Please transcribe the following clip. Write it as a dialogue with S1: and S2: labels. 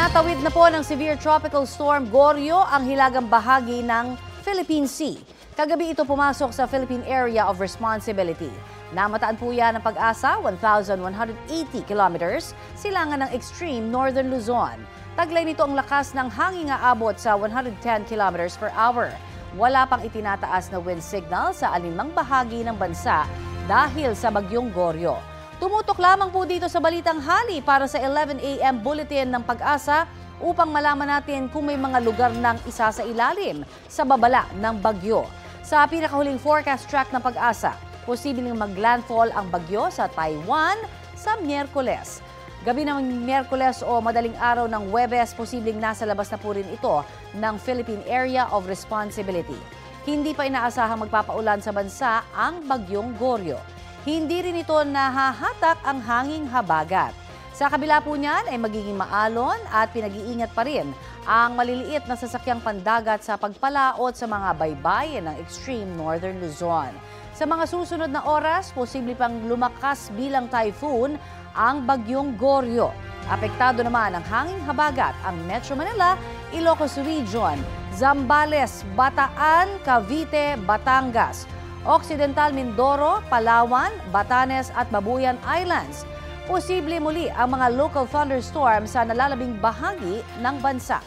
S1: Tinatawid na po ng severe tropical storm Goryo ang hilagang bahagi ng Philippine Sea. Kagabi ito pumasok sa Philippine Area of Responsibility. Namataan po yan ng Pag-asa, 1,180 kilometers, silangan ng extreme northern Luzon. Taglay nito ang lakas ng hangin aabot sa 110 kilometers per hour. Wala pang itinataas na wind signal sa alinmang bahagi ng bansa dahil sa bagyong Goryo. Tumutok lamang po dito sa Balitang Hali para sa 11 a.m. bulletin ng Pag-asa upang malaman natin kung may mga lugar ng isa sa ilalim sa babala ng bagyo. Sa pinakahuling forecast track ng Pag-asa, posibleng maglandfall ang bagyo sa Taiwan sa Miyerkules. Gabi ng Miyerkules o madaling araw ng Huwebes, posibleng nasa labas na po rin ito ng Philippine Area of Responsibility. Hindi pa inaasahang magpapaulan sa bansa ang bagyong Goryo. Hindi rin ito nahahatak ang hanging habagat. Sa kabila po niyan ay magiging maalon at pinag-iingat pa rin ang maliliit na sasakyang pandagat sa pagpalaot sa mga baybayin ng extreme northern Luzon. Sa mga susunod na oras, posible pang lumakas bilang typhoon ang bagyong Goryo. Apektado naman ang hanging habagat ang Metro Manila, Ilocos Region, Zambales, Bataan, Cavite, Batangas, Occidental Mindoro, Palawan, Batanes at Babuyan Islands. Posible muli ang mga local thunderstorms sa nalalabing bahagi ng bansa.